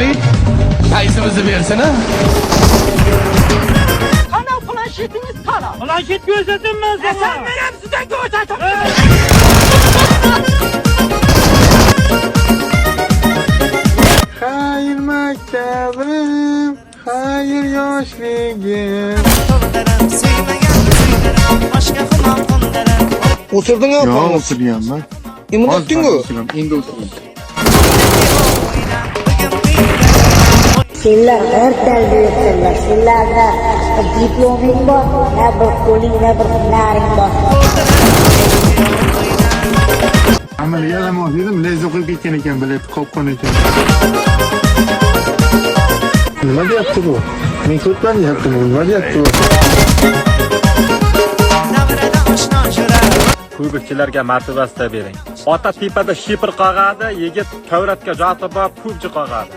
Mayli, qaysimizni bersin ha? Qana planshetingiz qara? Planshet ko'rsatinmi? Sen menam sizga ko'rsataman. Hayır maktabim, hayır yoshligim. Osurdun ha? Yo, osuryapman. Endi o'tding-ku? Endi o'tdim. Senlar har tarbiyasilar. Senlarda diploming bor, na bir qo'ling, na bir hunaring bor. Amaliga yalamoq dedim, lez o'qib ketgan ekan, bilib qopqon ekan. Nima deyapti bu? Men ko'rpan deyaptimi? Nima deyapti bu? Kubikchilarga motivatsiya bering. Ota tepada shipir qog'adi, yigit kavratga jotib pubji qog'adi.